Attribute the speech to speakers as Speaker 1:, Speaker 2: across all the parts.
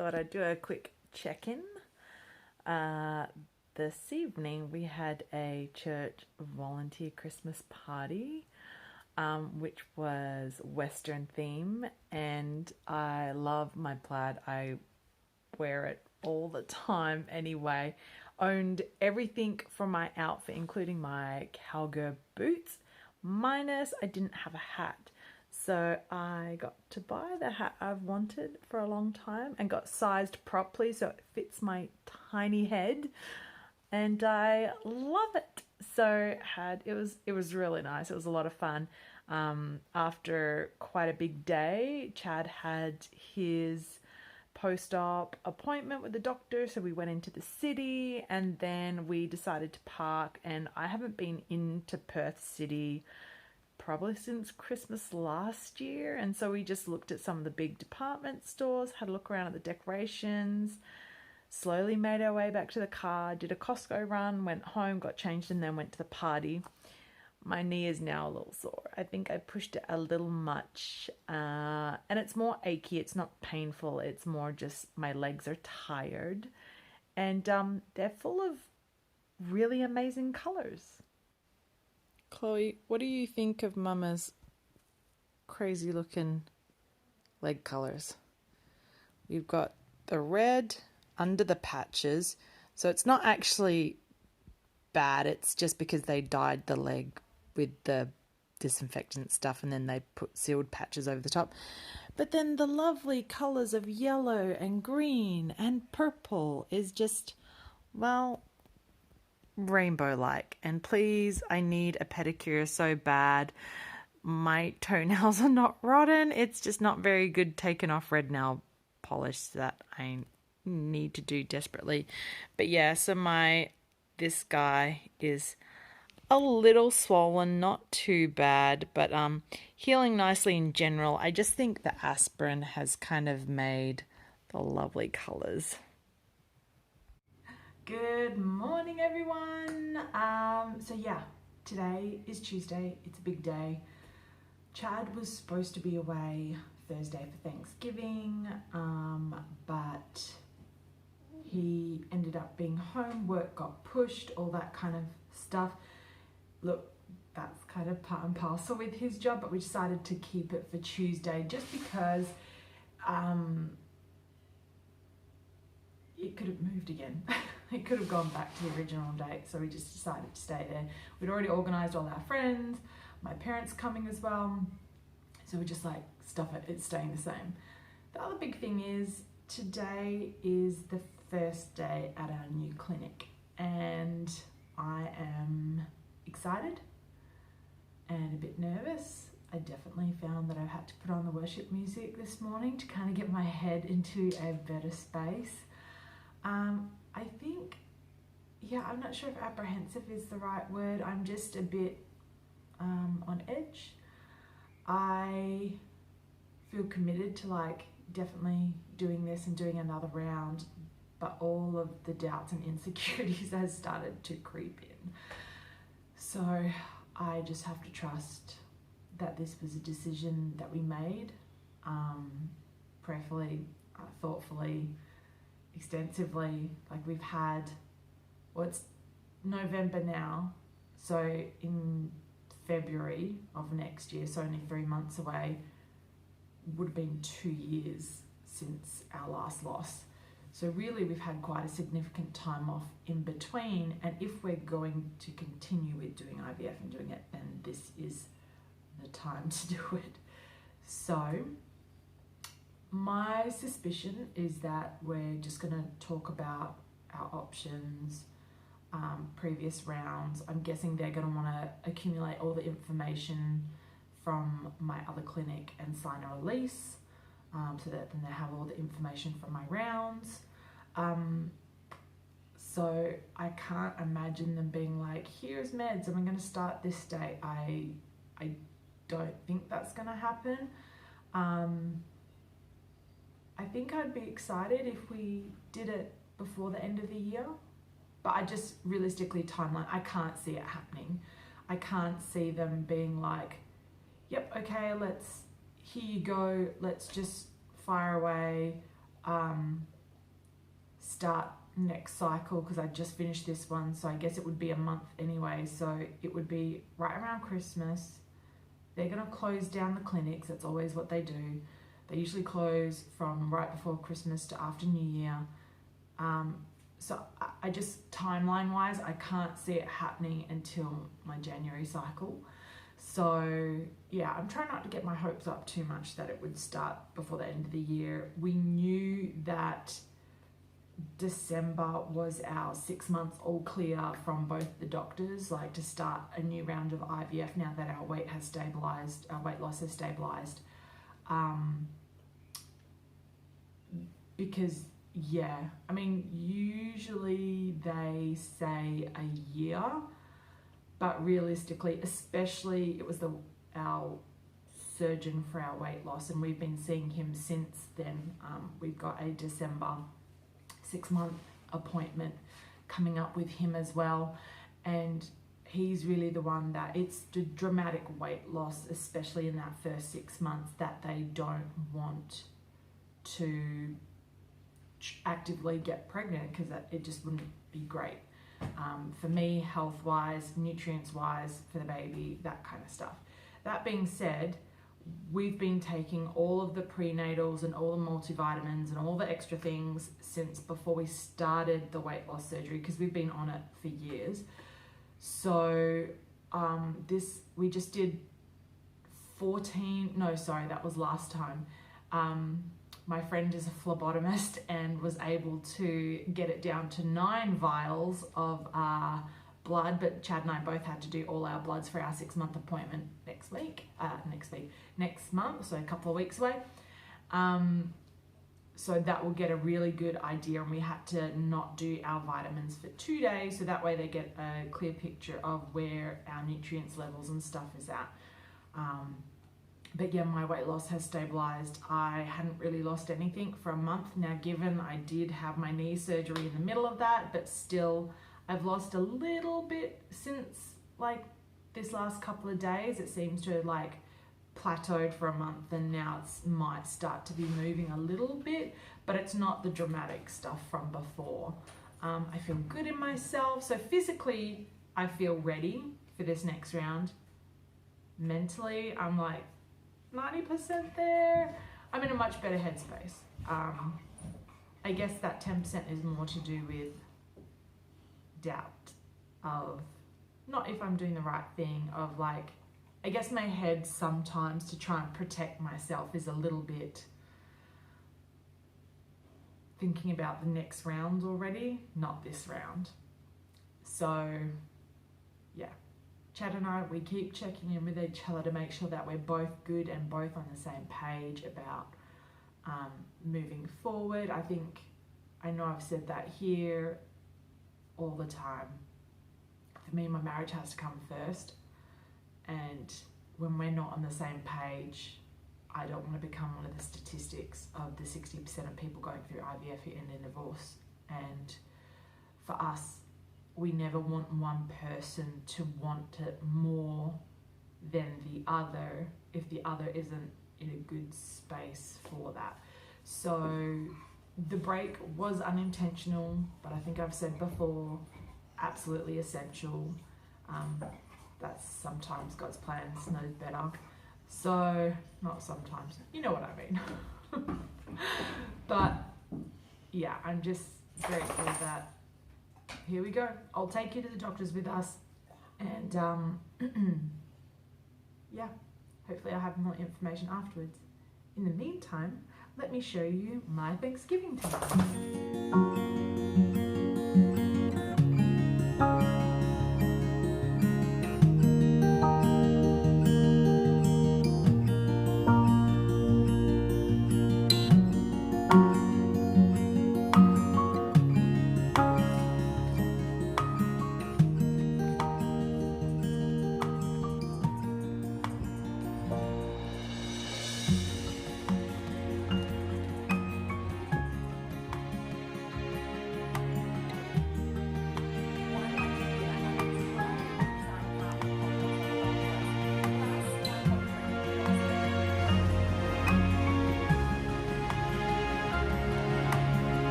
Speaker 1: thought I'd do a quick check-in. This evening we had a church volunteer Christmas party, which was Western theme, and I love my plaid. I wear it all the time anyway. Owned everything from my outfit, including my cowgirl boots, minus I didn't have a hat. So I got to buy the hat I've wanted for a long time and got sized properly so it fits my tiny head, and I love it. So it was really nice. It was a lot of fun. After quite a big day, Chad had his post-op appointment with the doctor, so we went into the city and then we decided to park, and I haven't been into Perth City probably since Christmas last year, and so we just looked at some of the big department stores, had a look around at the decorations, slowly made our way back to the car, did a Costco run, went home, got changed, and then went to the party. My knee is now a little sore. I think I pushed it a little much, and it's more achy. It's not painful. It's more just my legs are tired, and they're full of really amazing colors. Chloe, what do you think of Mama's crazy looking leg colors? We've got the red under the patches, so it's not actually bad. It's just because they dyed the leg with the disinfectant stuff and then they put sealed patches over the top. But then the lovely colors of yellow and green and purple is just, well, rainbow-like. And please, I need a pedicure so bad. My toenails are not rotten. It's just not very good taking off red nail polish that I need to do desperately. But yeah, so this guy is a little swollen, not too bad, but healing nicely in general. I just think the aspirin has kind of made the lovely colors.
Speaker 2: Good morning, everyone. So yeah, today is Tuesday. It's a big day. Chad was supposed to be away Thursday for Thanksgiving, but he ended up being home. Work got pushed, all that kind of stuff. Look, that's kind of part and parcel with his job, but we decided to keep it for Tuesday just because it could have moved again. It could have gone back to the original date, so we just decided to stay there. We'd already organised all our friends, my parents coming as well, so we just like, stuff it, it's staying the same. The other big thing is today is the first day at our new clinic, and I am excited and a bit nervous. I definitely found that I had to put on the worship music this morning to kind of get my head into a better space. I think, yeah, I'm not sure if apprehensive is the right word. I'm just a bit on edge. I feel committed to like definitely doing this and doing another round, but all of the doubts and insecurities has started to creep in. So I just have to trust that this was a decision that we made, prayerfully, thoughtfully, extensively. Like we've had, well, it's November now, so in February of next year, so only 3 months away, would have been 2 years since our last loss. So really we've had quite a significant time off in between, and if we're going to continue with doing IVF and doing it, then this is the time to do it. So my suspicion is that we're just going to talk about our options, previous rounds. I'm guessing they're going to want to accumulate all the information from my other clinic and sign a release, so that then they have all the information from my rounds. So I can't imagine them being like, here's meds and we're going to start this day. I don't think that's going to happen. I think I'd be excited if we did it before the end of the year, but I just realistically timeline, I can't see it happening. I can't see them being like, yep, okay, here you go, let's just fire away. start next cycle, because I just finished this one, so I guess it would be a month anyway, so it would be right around Christmas. They're going to close down the clinics. That's always what they do. They usually close from right before Christmas to after New Year. So I just, timeline wise, I can't see it happening until my January cycle. So yeah, I'm trying not to get my hopes up too much that it would start before the end of the year. We knew that December was our 6 months all clear from both the doctors, like to start a new round of IVF now that our weight has stabilized, our weight loss has stabilized. Because yeah, I mean, usually they say a year, but realistically, especially it was our surgeon for our weight loss, and we've been seeing him since then. We've got a December 6-month appointment coming up with him as well, and he's really the one that, it's the dramatic weight loss, especially in that first 6 months, that they don't want to actively get pregnant, because it just wouldn't be great for me, health wise, nutrients wise, for the baby, that kind of stuff. That being said, we've been taking all of the prenatals and all the multivitamins and all the extra things since before we started the weight loss surgery, because we've been on it for years. So we just did 14, no, sorry, that was last time. My friend is a phlebotomist and was able to get it down to 9 vials of blood, but Chad and I both had to do all our bloods for our 6-month appointment next month, so a couple of weeks away. So that will get a really good idea, and we had to not do our vitamins for 2 days, so that way they get a clear picture of where our nutrients levels and stuff is at. But yeah, my weight loss has stabilized. I hadn't really lost anything for a month now, given I did have my knee surgery in the middle of that, but still I've lost a little bit since like this last couple of days. It seems to have like plateaued for a month, and now it might start to be moving a little bit, but it's not the dramatic stuff from before. I feel good in myself. So physically, I feel ready for this next round. Mentally, I'm like 90% there. I'm in a much better headspace. I guess that 10% is more to do with doubt of not if I'm doing the right thing, of like, I guess my head sometimes to try and protect myself is a little bit thinking about the next round already, not this round. So yeah, Chad and I, we keep checking in with each other to make sure that we're both good and both on the same page about moving forward. I know I've said that here all the time. For me, my marriage has to come first, and when we're not on the same page, I don't want to become one of the statistics of the 60% of people going through IVF who end in divorce. And for us, we never want one person to want it more than the other if the other isn't in a good space for that. So the break was unintentional, but I think I've said before, absolutely essential. That's sometimes God's plans knows better. So, not sometimes, you know what I mean. But yeah, I'm just grateful that here we go. I'll take you to the doctors with us, and yeah, hopefully I'll have more information afterwards. In the meantime, let me show you my Thanksgiving time.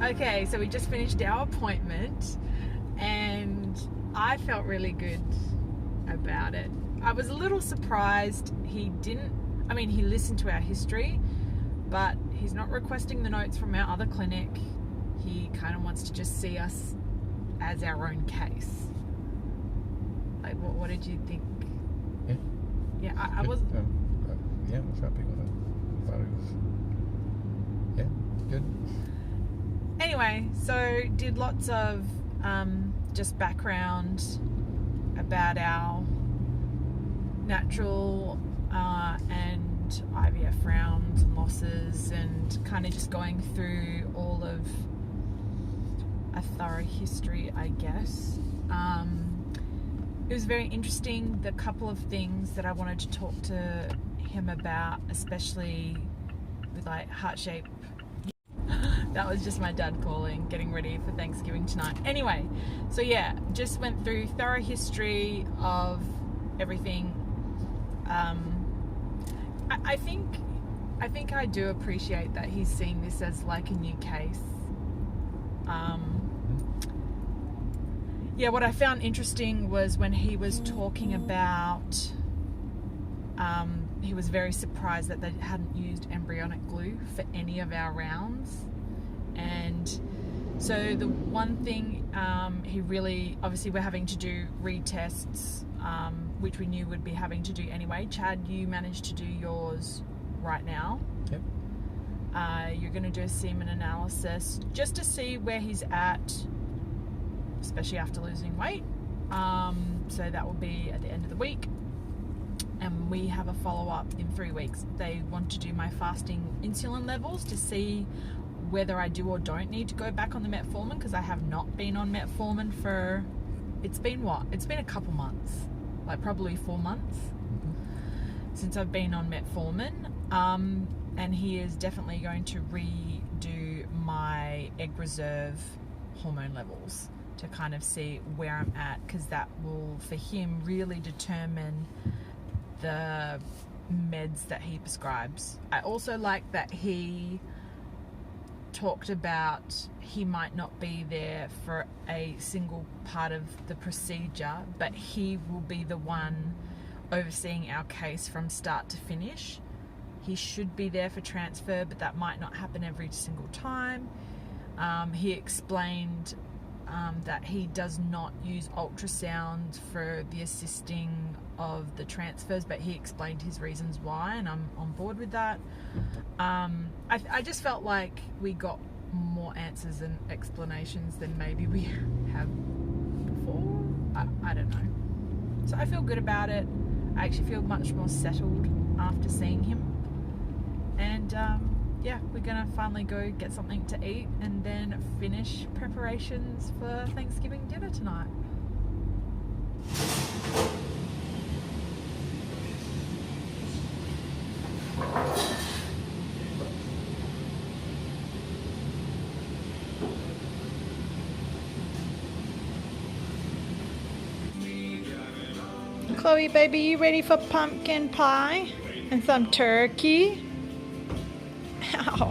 Speaker 1: Okay, so we just finished our appointment and I felt really good about it. I was a little surprised he listened to our history, but he's not requesting the notes from our other clinic. He kind of wants to just see us as our own case. Like, what did you think?
Speaker 3: Yeah.
Speaker 1: Yeah, I was.
Speaker 3: Yeah, I was happy with it. I thought it was, yeah, good.
Speaker 1: Anyway, so did lots of just background about our natural and IVF rounds and losses, and kind of just going through all of a thorough history, I guess. It was very interesting, the couple of things that I wanted to talk to him about, especially with like heart shape. That was just my dad calling, getting ready for Thanksgiving tonight. Anyway, so yeah, just went through thorough history of everything. I think I do appreciate that he's seeing this as like a new case. Yeah, what I found interesting was when he was talking about, he was very surprised that they hadn't used embryonic glue for any of our rounds. And so the one thing, he really, obviously we're having to do retests, which we knew would be having to do anyway. Chad, you managed to do yours right now.
Speaker 3: Yep.
Speaker 1: You're going to do a semen analysis just to see where he's at, especially after losing weight. So that will be at the end of the week. And we have a follow-up in 3 weeks. They want to do my fasting insulin levels to see whether I do or don't need to go back on the metformin, because I have not been on metformin for, it's been a couple months, like probably 4 months since I've been on metformin. And he is definitely going to redo my egg reserve hormone levels to kind of see where I'm at, because that will, for him, really determine the meds that he prescribes. I also like that he talked about he might not be there for a single part of the procedure, but he will be the one overseeing our case from start to finish. He should be there for transfer, but that might not happen every single time. He explained that he does not use ultrasound for the assisting of the transfers, but he explained his reasons why, and I'm on board with that. I just felt like we got more answers and explanations than maybe we have before. I don't know. So I feel good about it. I actually feel much more settled after seeing him. And yeah, we're gonna finally go get something to eat and then finish preparations for Thanksgiving dinner tonight. Chloe, baby, you ready for pumpkin pie and some turkey? Ow.